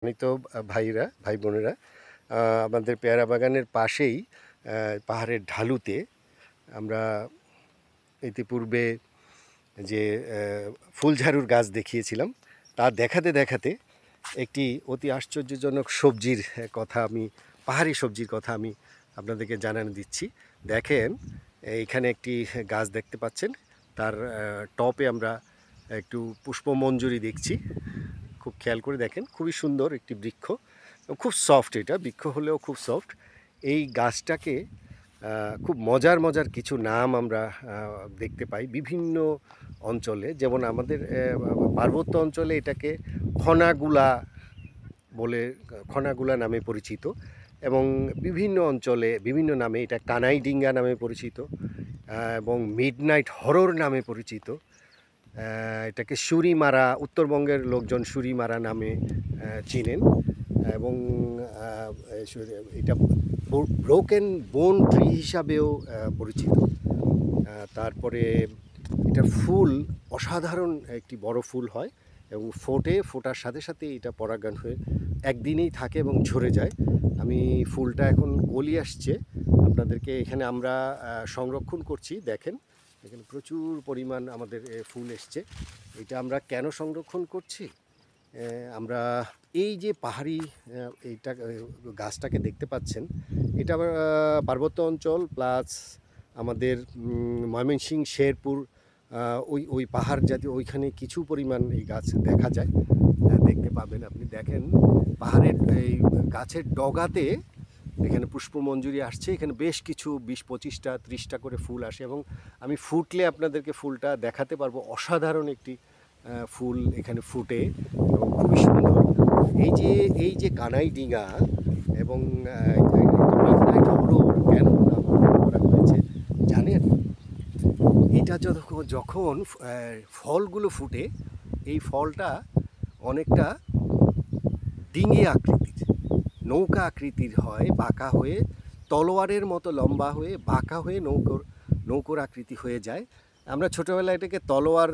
সম্মানিত ভাইরা ভাই বোনেরা, আমাদের পেয়ারা বাগানের পাশেই পাহাড়ের ঢালুতে আমরা ইতিপূর্বে যে ফুলঝাড়ুর গাছ দেখিয়েছিলাম তা দেখাতে দেখাতে একটি অতি আশ্চর্যজনক সবজির কথা আমি পাহাড়ি সবজির কথা আমি আপনাদেরকে জানানো দিচ্ছি। দেখেন, এখানে একটি গাছ দেখতে পাচ্ছেন, তার টপে আমরা একটু পুষ্পমঞ্জুরি দেখছি। খুব খেয়াল করে দেখেন, খুবই সুন্দর একটি বৃক্ষ, খুব সফট, এটা বৃক্ষ হলেও খুব সফট। এই গাছটাকে খুব মজার মজার কিছু নাম আমরা দেখতে পাই বিভিন্ন অঞ্চলে। যেমন আমাদের পার্বত্য অঞ্চলে এটাকে খনাগুলা বলে, খনাগুলা নামে পরিচিত, এবং বিভিন্ন অঞ্চলে বিভিন্ন নামে এটা কানাইডিঙ্গা নামে পরিচিত, এবং মিডনাইট হরর নামে পরিচিত। এটাকে সুরিমারা, উত্তরবঙ্গের লোকজন সুরিমারা নামে চিনেন, এবং এটা ব্রোকেন বোন ট্রি হিসাবেও পরিচিত। তারপরে এটা ফুল অসাধারণ একটি বড় ফুল হয় এবং ফোটার সাথে সাথে এটা পরাগায়ন হয়ে একদিনেই থাকে এবং ঝরে যায়। আমি ফুলটা এখন কলি আসছে, আপনাদেরকে এখানে আমরা সংরক্ষণ করছি। দেখেন, এখানে প্রচুর পরিমাণ আমাদের ফুল এসছে। এটা আমরা কেন সংরক্ষণ করছি? আমরা এই যে পাহাড়ি এইটা গাছটাকে দেখতে পাচ্ছেন, এটা পার্বত্য অঞ্চল প্লাস আমাদের ময়মনসিংহ, শেরপুর, ওই পাহাড় জাতীয় ওইখানে কিছু পরিমাণ এই গাছ দেখা যায়, দেখতে পাবেন। আপনি দেখেন পাহাড়ের এই গাছের ডগাতে এখানে পুষ্পমঞ্জুরি আসছে। এখানে বেশ কিছু 20-25টা 30টা করে ফুল আসে, এবং আমি ফুটলে আপনাদেরকে ফুলটা দেখাতে পারবো। অসাধারণ একটি ফুল এখানে ফুটে এবং খুবই সুন্দর। এই যে কানাইডিঙ্গা এবং মিডনাইট হরর কেন নাম করা হয়েছে জানেন? এটা যখন ফলগুলো ফুটে, এই ফলটা অনেকটা ডিঙি আকৃতির, নৌকা আকৃতির হয়, বাঁকা হয়ে, তলোয়ারের মতো লম্বা হয়ে বাঁকা হয়ে নৌকোর আকৃতি হয়ে যায়। আমরা ছোটোবেলায় এটাকে তলোয়ার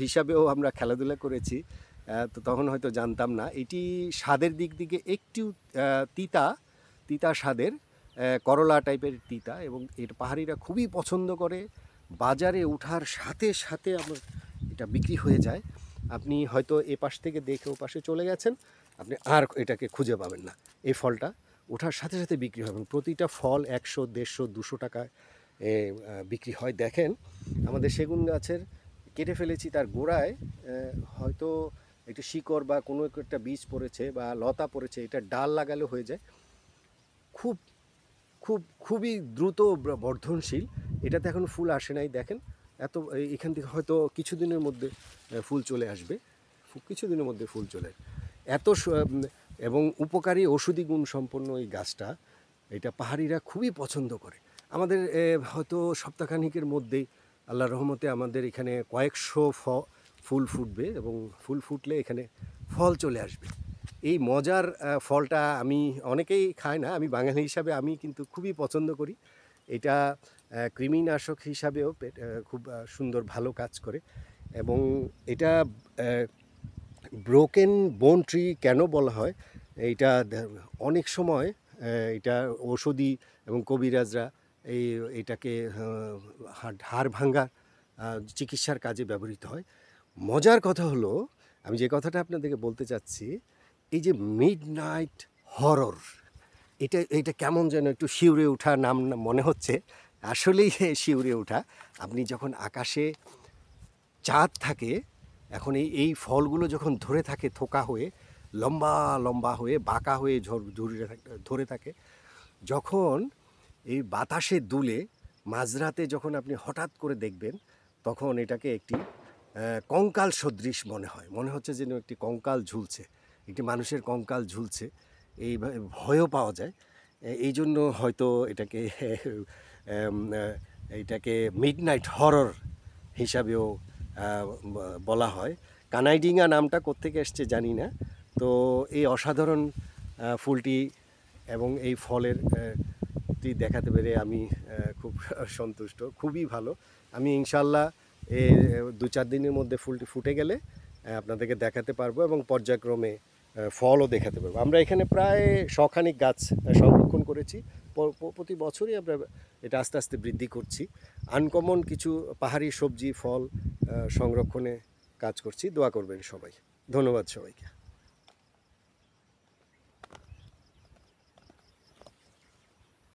হিসাবেও আমরা খেলাধুলা করেছি, তো তখন হয়তো জানতাম না। এটি স্বাদের দিক থেকে একটু তিতা স্বাদের, করলা টাইপের তিতা, এবং এটা পাহাড়িরা খুবই পছন্দ করে। বাজারে ওঠার সাথে সাথে আমার এটা বিক্রি হয়ে যায়। আপনি হয়তো এ পাশ থেকে দেখে ও পাশে চলে গেছেন, আপনি আর এটাকে খুঁজে পাবেন না। এই ফলটা ওঠার সাথে সাথে বিক্রি হবে, প্রতিটা ফল 100, 150, 200 টাকায় বিক্রি হয়। দেখেন, আমাদের সেগুন গাছের কেটে ফেলেছি, তার গোড়ায় হয়তো একটু শিকড় বা কোনো একটা বীজ পড়েছে বা লতা পড়েছে, এটা ডাল লাগালে হয়ে যায়। খুব খুবই দ্রুত বর্ধনশীল। এটাতে এখন ফুল আসে নাই, দেখেন এত, এখান থেকে হয়তো কিছুদিনের মধ্যে ফুল চলে আসবে, কিছুদিনের মধ্যে ফুল চলে এত এবং উপকারী ঔষধি গুণ সম্পন্ন এই গাছটা, এটা পাহাড়িরা খুবই পছন্দ করে। আমাদের হয়তো সপ্তাহখানিকের মধ্যেই আল্লাহর রহমতে আমাদের এখানে কয়েকশো ফুল ফুটবে, এবং ফুল ফুটলে এখানে ফল চলে আসবে। এই মজার ফলটা আমি, অনেকেই খায় না, আমি বাঙালি হিসাবে আমি কিন্তু খুবই পছন্দ করি। এটা কৃমিনাশক হিসাবেও খুব সুন্দর ভালো কাজ করে, এবং এটা ব্রোকেন বোন ট্রি কেন বলা হয়? এইটা অনেক সময় এটা ঔষধি, এবং কবিরাজরা এটাকে হাড় ভাঙ্গা চিকিৎসার কাজে ব্যবহৃত হয়। মজার কথা হলো, আমি যে কথাটা আপনাদেরকে বলতে চাচ্ছি, এই যে মিডনাইট হরর, এটা কেমন যেন একটু শিউরে ওঠা নাম মনে হচ্ছে। আসলেই শিউরে ওঠা। আপনি যখন আকাশে চাঁদ থাকে, এখন এই ফলগুলো যখন ধরে থাকে থোকা হয়ে, লম্বা লম্বা হয়ে বাঁকা হয়ে ধরে থাকে, যখন এই বাতাসে দুলে মাঝরাতে যখন আপনি হঠাৎ করে দেখবেন, তখন এটাকে একটি কঙ্কাল সদৃশ মনে হচ্ছে যেন একটি কঙ্কাল ঝুলছে, একটি মানুষের কঙ্কাল ঝুলছে। এই ভয়ও পাওয়া যায়। এই জন্য হয়তো এইটাকে মিডনাইট হরর হিসাবেও বলা হয়। কানাইডিঙ্গা নামটা কোত্থেকে এসছে জানি না। তো এই অসাধারণ ফুলটি এবং এই ফলের দেখাতে পেরে আমি খুব সন্তুষ্ট, খুবই ভালো। আমি ইনশাল্লাহ 2-4 দিনের মধ্যে ফুলটি ফুটে গেলে আপনাদেরকে দেখাতে পারবো, এবং পর্যায়ক্রমে ফলও দেখাতে পারবো। আমরা এখানে প্রায় শখানিক গাছ সংরক্ষণ করেছি। প্রতি বছরই আমরা এটা আস্তে আস্তে বৃদ্ধি করছি। আনকমন কিছু পাহাড়ি সবজি ফল সংরক্ষণে কাজ করছি। দোয়া করবেন সবাই। ধন্যবাদ সবাইকে।